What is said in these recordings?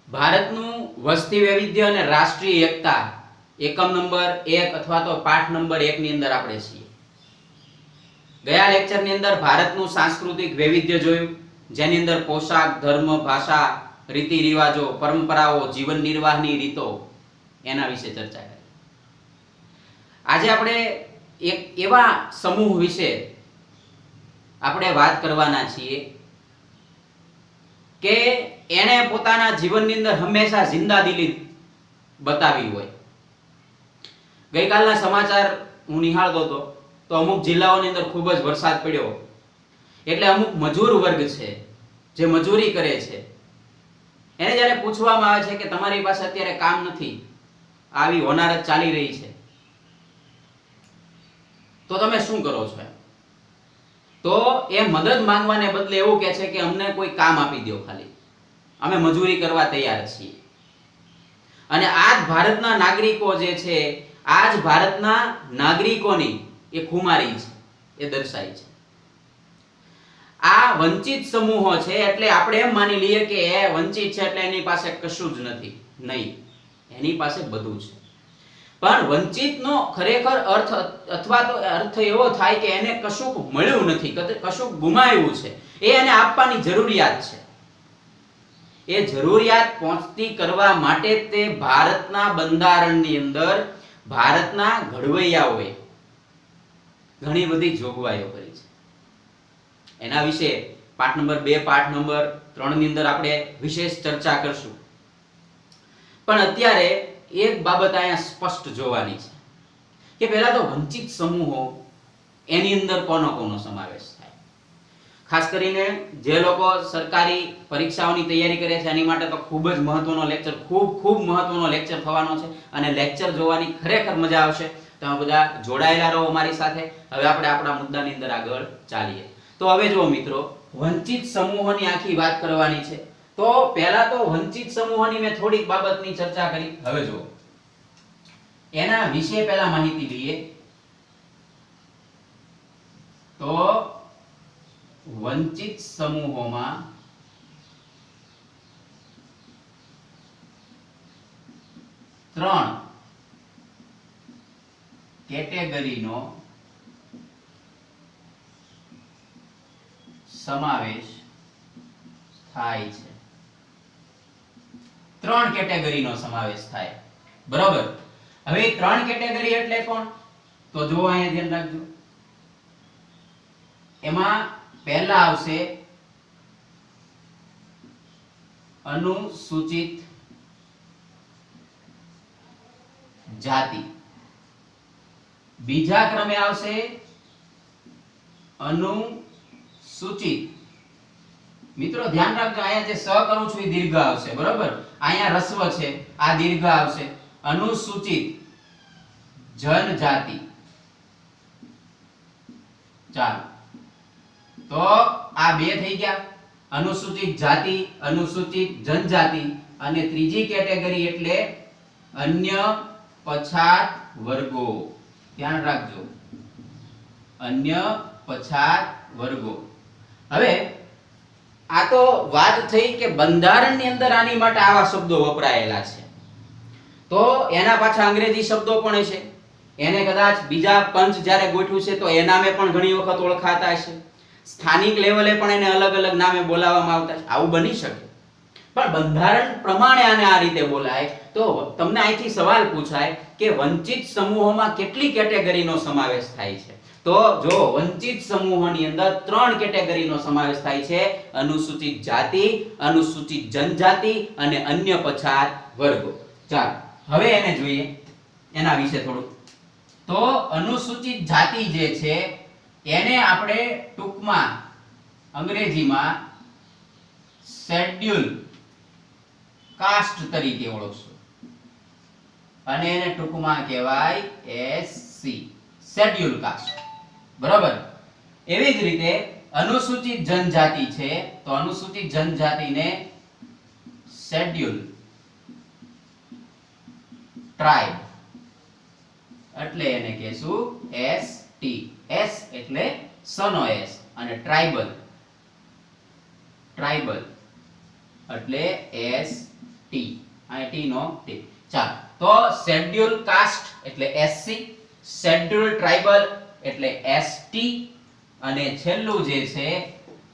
ભારતનું વસ્તી વૈવિધ્ય અને રાષ્ટ્રીય એકતા એકમ નંબર 1 અથવા તો પાઠ નંબર 1 ની અંદર આપણે છીએ. ગયા લેક્ચરની અંદર ભારતનું સાંસ્કૃતિક વૈવિધ્ય જોયું, જેની અંદર પોશાક, ધર્મ, ભાષા, રીતિ રિવાજો, પરંપરાઓ, જીવન નિર્વાહની રીતો એના વિશે ચર્ચા કરી. આજે આપણે એક એવા સમૂહ વિશે આપણે વાત કરવાના છીએ કે એને પોતાના જીવનની અંદર હંમેશા જિંદાદિલી બતાવી હોય. ગઈકાલના સમાચાર હું નિહાળતો હતો તો અમુક જિલ્લાઓની અંદર ખૂબ જ વરસાદ પડ્યો એટલે અમુક મજૂર વર્ગ છે જે મજૂરી કરે છે એને જ્યારે પૂછવામાં આવે છે કે તમારી પાસે અત્યારે કામ નથી, આવી હોનારત ચાલી રહી છે, તો તમે શું કરો છો? તો એ મદદ માંગવાને બદલે એવું કહે છે કે અમને કોઈ કામ આપી દો, ખાલી અમે મજૂરી કરવા તૈયાર છીએ. અને આ જ ભારતના નાગરિકો જે છે, આ જ ભારતના નાગરિકોની એ ખુમારી છે, એ દર્શાય છે. આ વંચિત સમૂહો છે એટલે આપણે એમ માની લઈએ કે એ વંચિત છે એટલે એની પાસે કશું જ નથી. નહીં, એની પાસે બધું છે. પણ વંચિતનો ખરેખર અર્થ અથવા તો અર્થ એવો થાય કે એને કશું મળ્યું નથી, કશું ગુમાવ્યું છે, એ એને આપવાની જરૂરિયાત છે. એ જરૂરિયાત પહોંચતી કરવા માટે તે ભારતના બંધારણની અંદર ભારતના ઘડવૈયાઓએ ઘણી બધી જોગવાઈઓ કરી છે. એના વિશે પાઠ નંબર 2, પાઠ નંબર 3 ની અંદર આપણે વિશેષ ચર્ચા કરશું. પણ અત્યારે એક બાબત અહીંયા સ્પષ્ટ જોવાની છે કે પહેલા તો વંચિત સમૂહો એની અંદર કોનો કોનો સમાવેશ થાય. ખાસ કરીને જે લોકો સરકારી પરીક્ષાઓની તૈયારી કરે છે એની માટે તો ખૂબ જ મહત્વનો લેક્ચર, ખૂબ મહત્વનો લેક્ચર થવાનો છે અને લેક્ચર જોવાની ખરેખર મજા આવશે. તમે બધા જોડાયેલા રહો અમારી સાથે. હવે આપણે આપણા મુદ્દાની અંદર આગળ ચાલીએ. તો હવે જો મિત્રો, વંચિત સમૂહોની આખી વાત કરવાની છે. તો પહેલા તો વંચિત સમૂહોની મેં થોડીક બાબતની ચર્ચા કરી. હવે જો એના વિશે પહેલા માહિતી લઈએ તો વંચિત સમૂહોમાં ત્રણ કેટેગરીનો સમાવેશ થાય છે. ત્રણ કેટેગરીનો સમાવેશ થાય, બરોબર. હવે ત્રણ કેટેગરી એટલે કોણ? તો જો અહીંયા ધ્યાન રાખજો. એમાં પહેલા આવશે અનુસૂચિત જાતિ, બીજા ક્રમે આવશે અનુસૂચિત, મિત્રો ધ્યાન રાખજો અહીંયા જે સ કરું છું એ દીર્ઘ આવશે, બરોબર. અહીંયા રસ્વ છે, આ દીર્ઘ આવશે. અનુસૂચિત જનજાતિ. ચાલો, તો આ બે થઈ ગયા, અનુસૂચિત જાતિ, અનુસૂચિત જનજાતિ. અને ત્રીજી કેટેગરી એટલે અન્ય પછાત વર્ગો. ધ્યાન રાખજો, અન્ય પછાત વર્ગો. હવે આ તો વાત થઈ કે બંધારણની અંદર આની માટે આવા શબ્દો વપરાયેલા છે. તો એના પાછા અંગ્રેજી શબ્દો પણ છે. એને કદાચ બીજા પંચ જ્યારે ગોઠવ્યું છે તો એ નામે પણ ઘણી વખત ઓળખાતા હશે. સ્થાનિક લેવલે પણ એને અલગ અલગ નામે બોલાવવામાં આવતા છે. આવું બની શકે, પણ બંધારણ પ્રમાણે આને આ રીતે બોલાય. તો તમને અહીંથી સવાલ પૂછાય કે વંચિત સમૂહોમાં કેટલી કેટેગરીનો સમાવેશ થાય છે? તો જો વંચિત સમૂહોની અંદર ત્રણ કેટેગરીનો સમાવેશ થાય છે: અનુસૂચિત જાતિ, અનુસૂચિત જનજાતિ અને અન્ય પછાત વર્ગો. ચાલો હવે એને જોઈએ, એના વિશે થોડું. તો અનુસૂચિત જાતિ જે છે એને આપણે ટૂંકમાં અંગ્રેજીમાં શેડ્યુલ કાસ્ટ તરીકે ઓળખશું અને એને ટૂંકમાં કહેવાય એસસી, શેડ્યુલ કાસ્ટ, બરાબર. એવી જ રીતે અનુસૂચિત જનજાતિ છે તો અનુસૂચિત જનજાતિને શેડ્યુલ ટ્રાઇબ, એટલે એને કહેશું એસટી. એસ એટલે સનો એસ અને ટ્રાઇબલ એટલે એસ ટી, અહીંયા ટી નો ટી. ચાલો, તો શેડ્યુલ કાસ્ટ એટલે એસસી, શેડ્યુલ ટ્રાઇબલ એટલે એસટી, અને છેલ્લું જે છે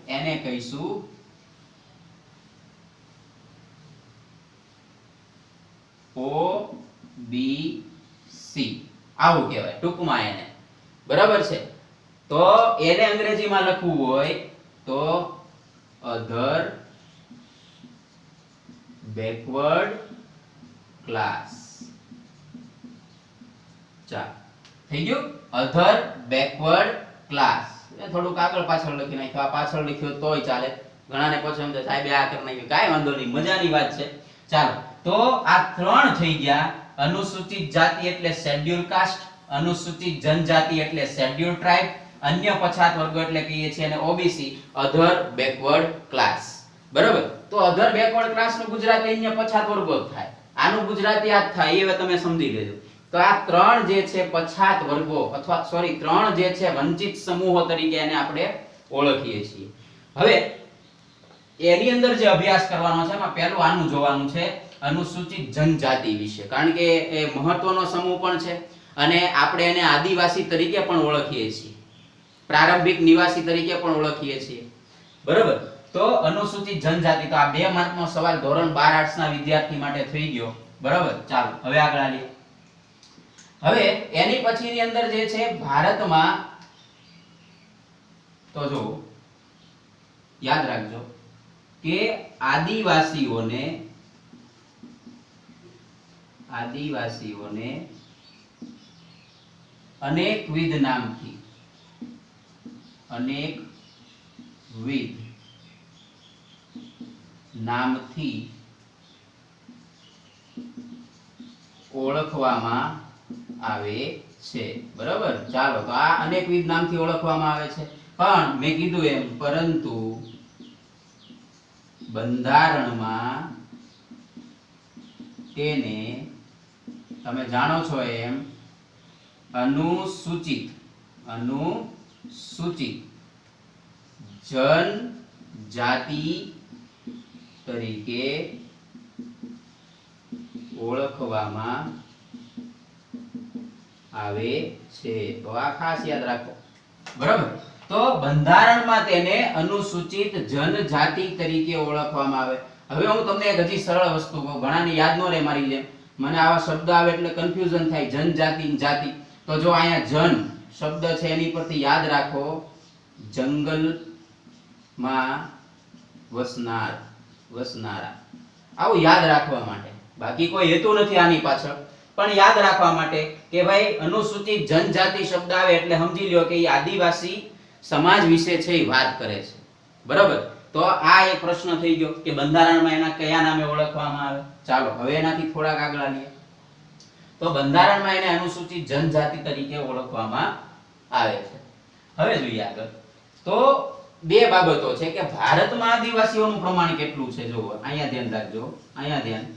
એને કહીશું ઓબીસી. આવું કહેવાય ટૂંકમાં એને. બરાબર છે? તો એને અંગ્રેજીમાં લખવું હોય તો અધર બેકવર્ડ ક્લાસ. ચાલો, થઈ ગયું? અધર બેકવર્ડ ક્લાસ. થોડુંક આગળ પાછળ લખી નાખ્યું, આ પાછળ લખ્યું તોય ચાલે. ઘણાને પછી એમ થાય સાહેબ આ કરી નાખ્યું, કાંઈ વાંધો નહીં, મજાની વાત છે. ચાલો, તો આ ત્રણ થઈ ગયા. અનુસૂચિત જાતિ એટલે શેડ્યુલ કાસ્ટ, અનુસૂચિત જનજાતિ એટલે શેડ્યુલ ટ્રાઇબ, અન્ય પછાત વર્ગો એટલે કહીએ છીએ અને ઓબીસી, અધર બેકવર્ડ ક્લાસ. બરાબર? તો અધર બેકવર્ડ ક્લાસ નું ગુજરાતી અન્ય પછાત વર્ગો થાય. આનું ગુજરાતી આ જ થાય, એ તમે સમજી લેજો. તો આ ત્રણ જે છે પછાત વર્ગો અથવા સોરી ત્રણ જે છે વંચિત સમૂહો તરીકે એને આપણે ઓળખીએ છીએ. હવે એની અંદર જે અભ્યાસ કરવાનો છે એમાં પહેલું આનું જોવાનું છે, અનુસૂચિત જનજાતિ વિશે. કારણ કે એ મહત્વનો સમૂહ પણ છે અને આપણે એને આદિવાસી તરીકે પણ ઓળખીએ છીએ, પ્રારંભિક નિવાસી તરીકે પણ ઓળખીએ છીએ. બરાબર? તો અનુસૂચિત જનજાતિ, તો આ 2 માર્કનો સવાલ ધોરણ 12 આર્ટ્સ ના વિદ્યાર્થી માટે થઈ ગયો. બરાબર? ચાલો હવે આગળ આવીએ. હવે એની પછીની અંદર જે છે ભારતમાં, તો જો યાદ રાખજો કે આદિવાસીઓને અનેકવિધ નામથી ઓળખવામાં આવે છે. બરાબર? ચાલો, તો આ અનેકવિધ નામથી ઓળખવામાં આવે છે. પણ મેં કીધું એમ, પરંતુ બંધારણમાં તેને તમે જાણો છો એમ અનુસૂચિત જનજાતિ તરીકે ઓળખવામાં આવે છે. તો આ ખાસ યાદ રાખો. બરાબર? તો બંધારણમાં તેને અનુસૂચિત જનજાતિ તરીકે ઓળખવામાં આવે. હવે હું તમને એક હજી સરળ વસ્તુ કહું, ઘણાને યાદ ન રહે મારી જેમ. મને આવા શબ્દ આવે એટલે કન્ફ્યુઝન થાય, જનજાતિ જાતિ. તો જો અહીંયા જન શબ્દ છે એની પરથી યાદ રાખો જંગલમાં વસનારા. આવું યાદ રાખવા માટે, બાકી કોઈ હેતુ નથી આની પાછળ, પણ યાદ રાખવા માટે કે ભાઈ અનુસૂચિત જનજાતિ શબ્દ આવે એટલે સમજી લ્યો કે એ આદિવાસી સમાજ વિશે છે એ વાત કરે છે. બરાબર? તો આ એક પ્રશ્ન થઈ ગયો કે બંધારણમાં એના કયા નામે ઓળખવામાં આવે. ચાલો હવે એનાથી થોડાક આગળ આવીએ. તો બંધારણમાં એને અનુસૂચિત જનજાતિ તરીકે ઓળખવામાં આવે છે. હવે જોઈએ આગળ. તો 2 બાબતો છે કે ભારતમાં આદિવાસીઓનું પ્રમાણ કેટલું છે. જો અહીંયા ધ્યાન રાખજો, અહીંયા ધ્યાન.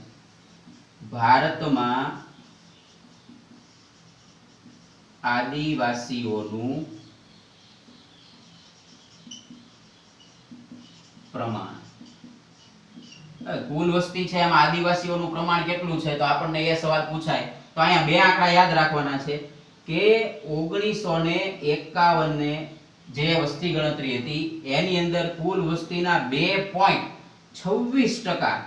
ભારતમાં આદિવાસીઓનું પ્રમાણ, કુલ વસ્તી છે એમાં આદિવાસીઓનું પ્રમાણ કેટલું છે, તો આપણને એ સવાલ પૂછાય. તો અહીંયા 2 આંકડા યાદ રાખવાના છે કે 1951 ને જે વસ્તી ગણતરી હતી એની અંદર કુલ વસ્તીના 2.26%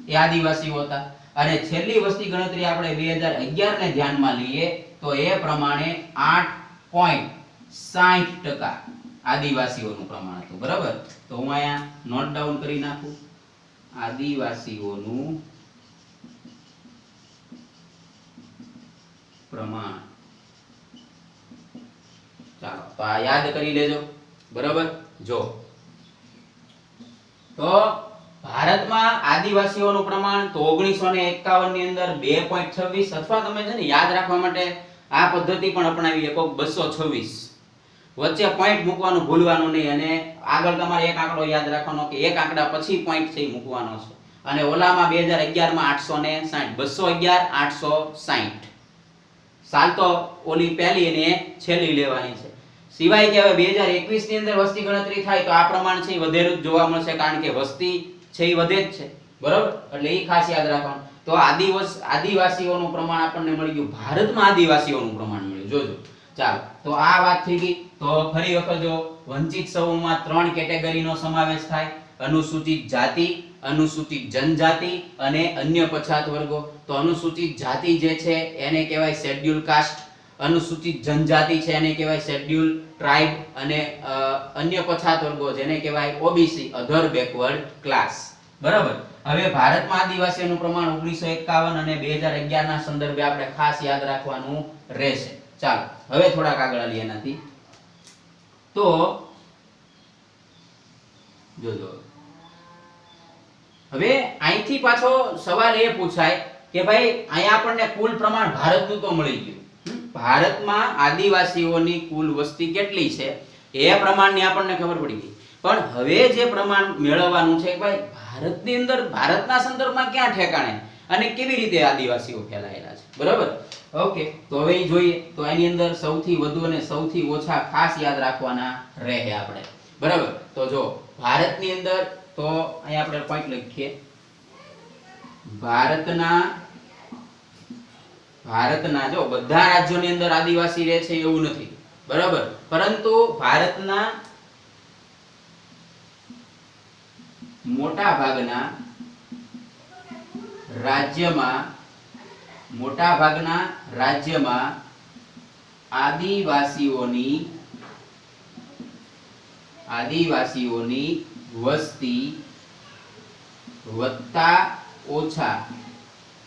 એ આદિવાસીઓ હતા, અને છેલ્લી વસ્તી ગણતરી આપણે 2011 ને ધ્યાનમાં લઈએ તો એ પ્રમાણે 8.60% આદિવાસીઓનું પ્રમાણ હતું. બરાબર? તો હું અહીંયા નોટ ડાઉન કરી નાખું, આદિવાસીઓનું પ્રમાણ. ચાલો, તો આ યાદ કરી લેજો. બરાબર? જો તો ભારતમાં આદિવાસીઓનું પ્રમાણ તો 1951 ની અંદર 2.26, અથવા તમે છે ને યાદ રાખવા માટે આ પદ્ધતિ પણ અપનાવી શકો, 226. વચ્ચે પોઈન્ટ મૂકવાનું ભૂલવાનું નહીં, અને આગળ તમારે એક આંકડો યાદ રાખવાનો કે એક આંકડા પછી પોઈન્ટ છે મૂકવાનો છે. અને ઓલામાં 2011 માં 860, 211 860. સાલ તો ઓલી પહેલી અને છેલ્લી લેવાની છે. સિવાય કે હવે 2021 ની અંદર વસ્તી ગણતરી થાય તો આ પ્રમાણ છે વધેલું જ જોવા મળશે, કારણ કે વસ્તી છે એ વધે જ છે. બરાબર, એટલે એ ખાસ યાદ રાખવાનું. તો આદિવાસીઓનું પ્રમાણ આપણને મળી ગયું. ભારતમાં આદિવાસીઓનું પ્રમાણ મળ્યું. જોજો. ચાલો, તો આ વાત થઈ ગઈ. તો ફરી વખત જો વંચિત સમૂહમાં 3 કેટેગરીનો સમાવેશ થાય: અનુસૂચિત જાતિ, અનુસૂચિત જનજાતિ અને અન્ય પછાત વર્ગો. તો અનુસૂચિત જાતિ જે છે એને કહેવાય શેડ્યુલ કાસ્ટ, અનુસૂચિત જનજાતિ છે એને કહેવાય શેડ્યુલ ટ્રાઇબ, અને અન્ય પછાત વર્ગો જેને કહેવાય ઓબીસી, અધર બેકવર્ડ ક્લાસ. બરાબર. હવે ભારતમાં આદિવાસીઓનું પ્રમાણ 1951 અને 2011 ના સંદર્ભે આપણે ખાસ યાદ રાખવાનું રહેશે. ચાલો, હવે થોડાક આગળ આવીએ એનાથી. તો જોજો, હવે અહીંથી પાછો સવાલ એ પૂછાય કે ભાઈ અહીંયા આપણને કુલ પ્રમાણ ભારતનું તો મળી ગયું. ભારતમાં આદિવાસીઓની કુલ વસ્તી કેટલી છે એ પ્રમાણની આપણને ખબર પડી ગઈ. પણ હવે જે પ્રમાણ મેળવવાનું છે કે ભાઈ ભારતની અંદર, ભારતના સંદર્ભમાં ક્યાં ઠેકાણે અને કેવી રીતે આદિવાસીઓ ફેલાયેલા છે. બરાબર. ઓકે, તો હવે જોઈએ. તો એની અંદર સૌથી વધુ અને સૌથી ઓછા ખાસ યાદ રાખવાના રહે આપણે. બરાબર. તો જો ભારતની અંદર, તો અહીંયા આપણે પોઈન્ટ લખીએ. ભારતના જો બધા રાજ્યોની અંદર આદિવાસી રહે છે એવું નથી. બરાબર. પરંતુ ભારતના મોટા ભાગના રાજ્યમાં આદિવાસીઓની વસ્તી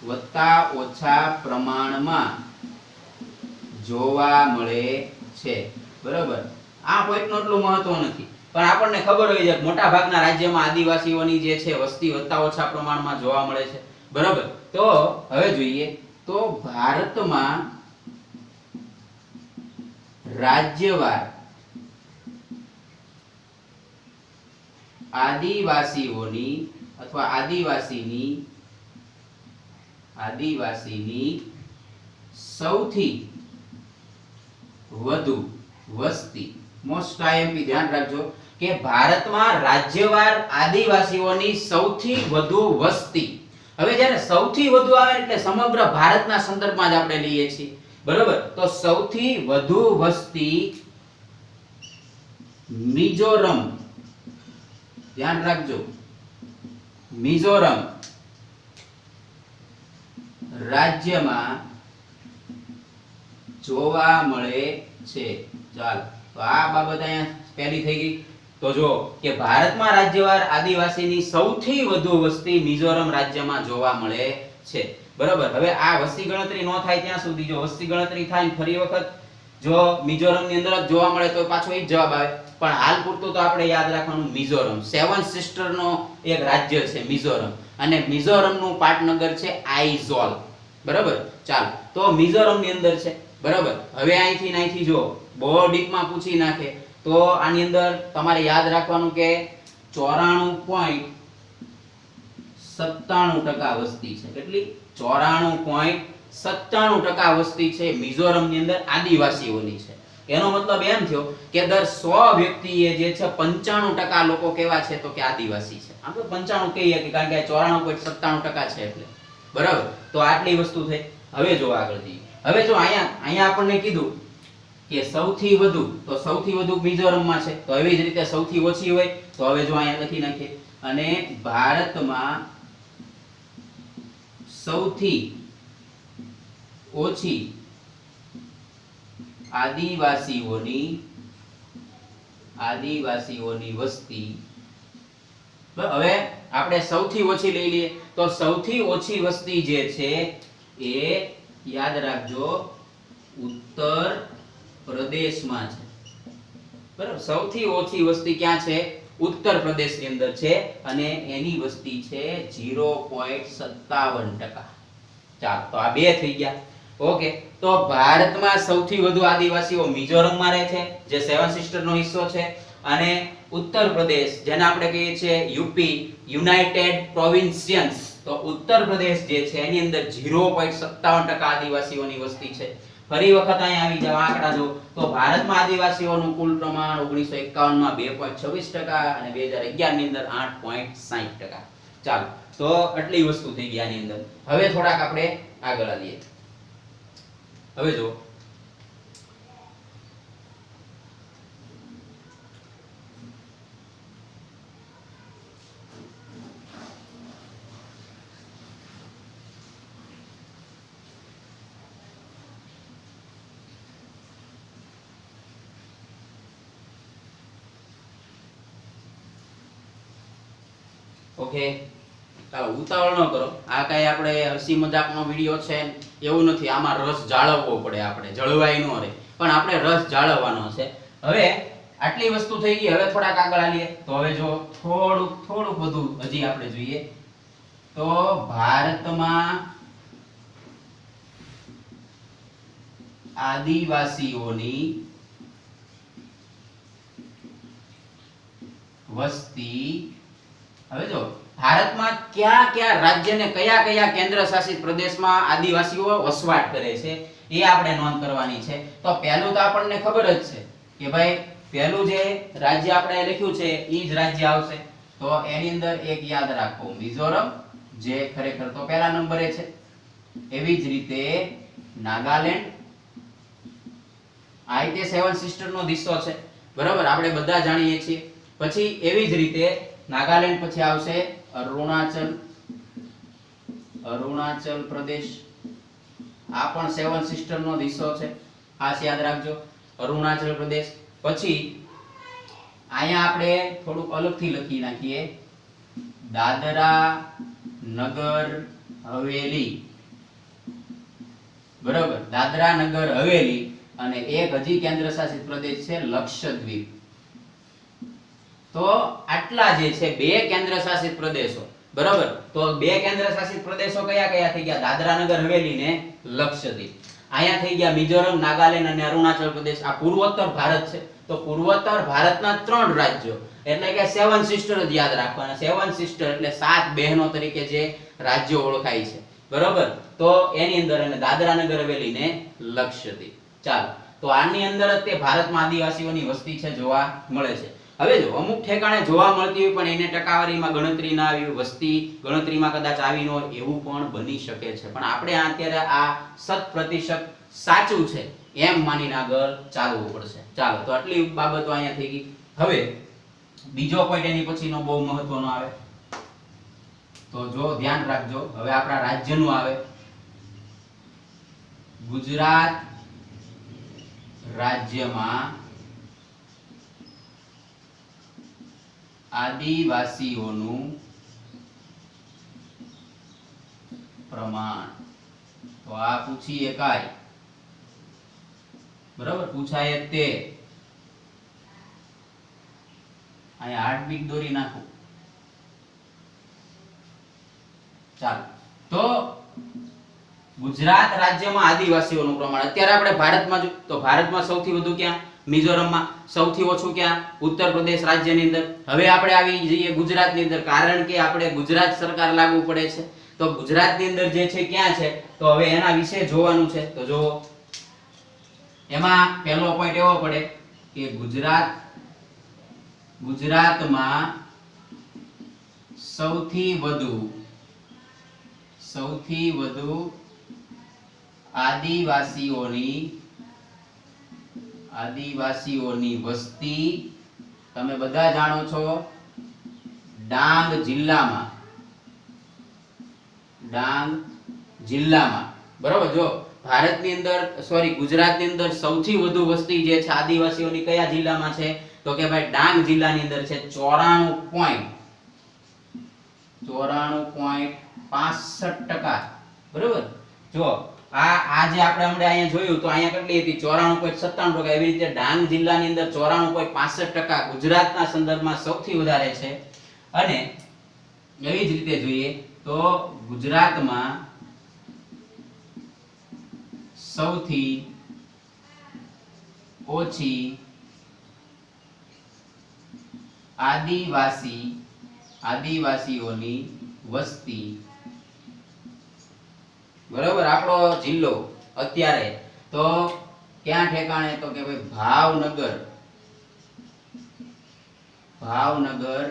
વત્તા ઓછા પ્રમાણમાં જોવા મળે છે. બરાબર. આ પોઈન્ટનું એટલું મહત્વ નથી, પણ આપણને ખબર હોય છે મોટા ભાગના રાજ્યમાં આદિવાસીઓની જે છે વસ્તી વત્તા ઓછા પ્રમાણમાં જોવા મળે છે. બરાબર. તો હવે જોઈએ. તો ભારતમાં રાજ્યવાર આદિવાસીની સૌથી વધુ વસ્તી, મોસ્ટ આઈએમપી ધ્યાન રાખજો કે ભારતમાં રાજ્યવાર આદિવાસીઓની સૌથી વધુ વસ્તી. હવે જ્યારે સૌથી વધુ આવે એટલે સમગ્ર ભારતના સંદર્ભમાં જ આપણે લઈએ છીએ. બરાબર. તો સૌથી વધુ વસ્તી મિઝોરમ, ધ્યાન રાખજો, મિઝોરમ રાજ્યમાં જોવા મળે છે. ચાલ, તો આ બાબત અહીંયા પહેલી થઈ ગઈ. તો જો કે ભારતમાં રાજ્યવાર આદિવાસીની સૌથી વધુ વસ્તી મિઝોરમ રાજ્યમાં જોવા મળે છે. બરાબર. હવે આ વસ્તી ગણતરી ન થાય ત્યાં સુધી, જો વસ્તી ગણતરી થાય ફરી વખત જો મિઝોરમની અંદર જ જોવા મળે તો પાછો એ જ જવાબ આવે. પણ હાલ પૂરતું તો આપણે યાદ રાખવાનું મિઝોરમ, 7 સિસ્ટરનો એક રાજ્ય છે મિઝોરમ, અને મિઝોરમનું પાટનગર છે આઇઝોલ. બરાબર. ચાલો, તો મિઝોરમની અંદર છે. બરાબર. હવે અહીંથી જો બહુ ડીપમાં પૂછી નાખે તો આની અંદર તમારે યાદ રાખવાનું કે 94.97% વસ્તી છે. કેટલી? 94.97% વસ્તી છે મિઝોરમની અંદર આદિવાસીઓની છે. એનો મતલબ એમ થયો કે દર 100 વ્યક્તિએ જે છે 95% લોકો કેવા છે તો કે આદિવાસી છે. આમ તો 95 કહીએ કે કારણ કે 94.97% છે એટલે. બરાબર. તો આટલી વસ્તુ થઈ. હવે જો આગળ જઈએ. હવે જો અહીંયા આપણને કીધું કે સૌથી વધુ, તો સૌથી વધુ મિઝોરમમાં છે. તો એવી જ રીતે સૌથી ઓછી હોય તો હવે જો અહીંયા લખી નાખીએ. અને ભારતમાં સૌથી ઓછી આદિવાસીઓની વસ્તી. હવે આપણે સૌથી ઓછી લઈ લઈએ. તો સૌથી ઓછી વસ્તી જે છે એ યાદ રાખજો ઉત્તર પ્રદેશમાં છે. બરાબર. સૌથી ઓછી વસ્તી ક્યાં છે? ઉત્તર પ્રદેશની અંદર છે, અને એની વસ્તી છે 0.57%. ચાલો, તો આ બે થઈ ગયા. ઓકે. તો ભારતમાં સૌથી વધુ આદિવાસીઓ મિઝોરમમાં રહે છે, જે 7 સિસ્ટરનો હિસ્સો છે, અને ઉત્તર પ્રદેશ જેને આપણે કહીએ છીએ યુપી, યુનાઇટેડ પ્રોવિન્સિયન્સ, તો ઉત્તર પ્રદેશ જે છે એની અંદર 0.57% આદિવાસીઓની વસ્તી છે. ફરી વખત અહીંયા આવી જાવ આંકડા જો, તો ભારતમાં આદિવાસીઓનું કુલ પ્રમાણ 1951 માં 2.26% અને 2011 ની અંદર 8.60%. ચાલો, તો આટલી વસ્તુ થઈ ગઈ આની અંદર. હવે થોડાક આપણે આગળ આવીએ. હવે જો ઓકે, ચાલો ઉતાવળ ન કરો. આ કઈ આપણે હસી મજાકનો વિડિયો છે એવું નથી. આમાં રસ જાળવવો પડે, આપણે જળવાઈ ન રહે પણ આપણે રસ જાળવવાનો છે. હવે આટલી વસ્તુ થઈ ગઈ. હવે થોડાક આગળ આવીએ તો હવે જો થોડુંક બધું હજી આપણે જોઈએ તો ભારતમાં આદિવાસીઓની વસ્તી. હવે જો ભારતમાં કયા કયા રાજ્ય ને કયા કયા કેન્દ્ર શાસિત પ્રદેશમાં આદિવાસીઓ વસવાટ કરે છે એ આપણે નોંધ કરવાની છે. તો પહેલું તો આપણને ખબર જ છે કે ભાઈ પહેલું જે રાજ્ય આપણે લખ્યું છે એ જ રાજ્ય આવશે. તો એની અંદર એક યાદ રાખો, મિઝોરમ, જે ખરેખર તો પહેલા નંબરે છે. એવી જ રીતે નાગાલેન્ડ, આ રીતે સેવન સિસ્ટર નો દિશો છે, બરાબર, આપણે બધા જાણીએ છીએ. પછી એવી જ રીતે નાગાલેન્ડ પછી આવશે અરુણાચલ પ્રદેશ. આ પણ સેવન સિસ્ટર નો દિશો છે, ખાસ યાદ રાખજો, અરુણાચલ પ્રદેશ. પછી અહીંયા આપણે થોડુંક અલગથી લખી નાખીએ, દાદરા નગર હવેલી, બરાબર, દાદરા નગર હવેલી. અને એક હજી કેન્દ્ર શાસિત પ્રદેશ છે લક્ષદ્વીપ. તો આટલા જે છે બે કેન્દ્ર શાસિત પ્રદેશો, બરાબર. તો બે કેન્દ્ર શાસિત પ્રદેશો કયા કયા થઈ ગયા? દાદરા નગર હવેલી ને લક્ષદ્વીપ. અહીંયા થઈ ગયા મિઝોરમ, નાગાલેન્ડ અને અરુણાચલ પ્રદેશ. આ પૂર્વોત્તર ભારત છે. તો પૂર્વોત્તર ભારતના 3 રાજ્યો, એટલે કે સેવન સિસ્ટર જ યાદ રાખવાના. સેવન સિસ્ટર એટલે 7 બહેનો તરીકે જે રાજ્યો ઓળખાય છે, બરાબર. તો એની અંદર અને દાદરા નગર હવેલી ને લક્ષદ્વીપ. ચાલો, તો આની અંદર જ તે ભારતમાં આદિવાસીઓની વસ્તી છે જોવા મળે છે. હવે જો અમુક ઠેકાણે જોવા મળતી હોય પણ એને ટકાવારીમાં ગણતરી ના આવી, વસ્તી ગણતરીમાં કદાચ આવી ન હોય, એવું પણ બની શકે છે. પણ આપણે અત્યારે આ 100% સાચું છે એમ માનીને આગળ ચાલવું પડશે. ચાલો, તો આટલી બાબતો અહીંયા થઈ ગઈ. હવે બીજો પોઈન્ટ એની પછીનો બહુ મહત્વનો આવે, તો જો ધ્યાન રાખજો. હવે આપણા રાજ્યનું આવે, ગુજરાત રાજ્યમાં આદિવાસીઓનું પ્રમાણ. તો આ પૂછી એકાય, બરાબર, પૂછાય તે. અહીંયા હાર્ટબીટ દોરી નાખું. ચાલો, તો ગુજરાત રાજ્યમાં આદિવાસીઓનું પ્રમાણ અત્યારે આપણે ભારતમાં તો ભારતમાં સૌથી વધુ ક્યાં? મિઝોરમમાં. સૌથી ઓછું ક્યાં? ઉત્તર પ્રદેશ રાજ્યની અંદર. હવે આપણે આવી જઈએ ગુજરાતની અંદર, કારણ કે આપણે ગુજરાત સરકાર લાગુ પડે છે. તો ગુજરાતની અંદર જે છે ક્યાં છે? તો હવે એના વિશે જોવાનું છે. તો જો એમાં પહેલો પોઈન્ટ એવો પડે કે ગુજરાતમાં સૌથી વધુ આદિવાસીઓની વસ્તી તમે બધા જાણો છો ડાંગ જિલ્લામાં, બરાબર. જો ભારતની અંદર ગુજરાતની અંદર સૌથી વધુ વસ્તી જે છે આદિવાસીઓની કયા જિલ્લામાં છે? તો કે ભાઈ ડાંગ જિલ્લાની અંદર છે. 94.65%, બરાબર. જો આ જે આપણે હમણાં અહીંયા જોયું તો અહીંયા કેટલી હતી? 94.97%. એવી રીતે ડાંગ જિલ્લાની અંદર 94.65% ગુજરાતના સંદર્ભમાં સૌથી વધારે છે. અને એવી જ રીતે જોઈએ તો ગુજરાતમાં સૌથી ઓછી આદિવાસીઓની વસ્તી, બરાબર. આપણો જિલ્લો અત્યારે તો ક્યાં ઠેકાણે? તો કે ભાઈ ભાવનગર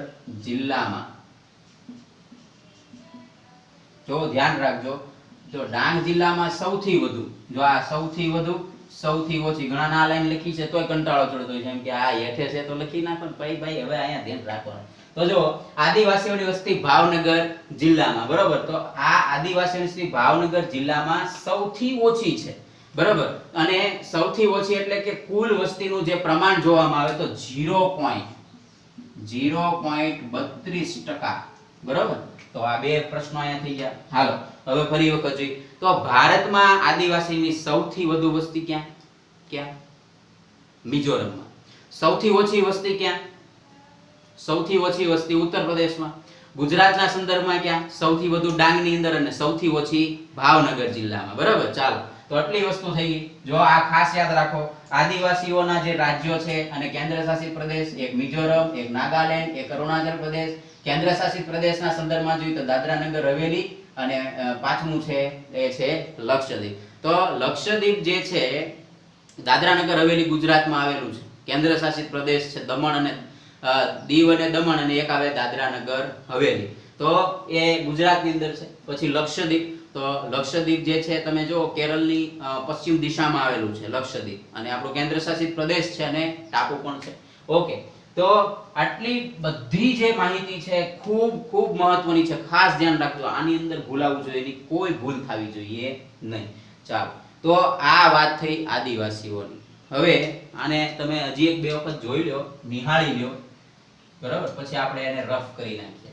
જિલ્લામાં જો ધ્યાન રાખજો, જો ડાંગ જિલ્લામાં સૌથી વધુ, જો આ સૌથી વધુ, સૌથી ઓછી, ઘણા ના લાઈન લખી છે તોય કંટાળો ચડતો હોય છે એમ કે આ હેઠે છે તો લખી નાખો ને ભાઈ હવે અહીંયા ધ્યાન રાખવાનું. તો જો આદિવાસીઓની વસ્તી ભાવનગર જિલ્લામાં, બરોબર, તો આ આદિવાસીઓની વસ્તી ભાવનગર જિલ્લામાં સૌથી ઓછી છે, બરોબર, અને સૌથી ઓછી એટલે કે કુલ વસ્તીનું જે પ્રમાણ જોવામાં આવે તો 0.32%, બરોબર. તો આ બે પ્રશ્નો અહીંયા થઈ ગયા. હાલો હવે ફરી વખત જોઈએ તો ભારતમાં આદિવાસીની સૌથી વધુ વસ્તી ક્યાં? મિઝોરમમાં. સૌથી ઓછી વસ્તી ક્યાં? સૌથી ઓછી વસ્તી ઉત્તર પ્રદેશમાં. ગુજરાતના સંદર્ભમાં ક્યાં? સૌથી વધુ ડાંગની અંદર અને સૌથી ઓછી ભાવનગર જિલ્લામાં, બરાબર. ચાલો તો આટલી વસ્તુ થઈ ગઈ. જો આ ખાસ યાદ રાખો, આદિવાસીઓના જે રાજ્યો છે અને કેન્દ્ર શાસિત પ્રદેશ, એક મિઝોરમ, એક નાગાલેન્ડ, એક અરુણાચલ પ્રદેશ. કેન્દ્ર શાસિત પ્રદેશના સંદર્ભમાં જોઈએ તો દાદરા નગર હવેલી અને પાંચમું છે એ છે લક્ષદ્વીપ. તો લક્ષદ્વીપ જે છે, દાદરા નગર હવેલી ગુજરાતમાં આવેલું છે. કેન્દ્ર શાસિત પ્રદેશ છે દમણ અને દીવ અને દમણ, અને એક આવે દાદરા નગર હવેલી, તો એ ગુજરાતની અંદર છે. પછી લક્ષદ્વીપ, તો લક્ષદ્વીપ જે છે તમે જો કેરળની પશ્ચિમ દિશામાં આવેલું છે લક્ષદ્વીપ, અને આપણો કેન્દ્ર શાસિત પ્રદેશ છે અને ટાપુ પણ છે. ઓકે, તો આટલી બધી જે માહિતી છે ખૂબ ખૂબ મહત્વની છે, ખાસ ધ્યાન રાખજો. આની અંદર ભૂલાવું જોઈએ નહીં, કોઈ ભૂલ થવી જોઈએ નહીં. ચાલો, તો આ વાત થઈ આદિવાસીઓની. હવે આને તમે હજી એક બે વખત જોઈ લો, નિહાળી લો, બરાબર, પછી આપણે એને રફ કરી નાખીએ.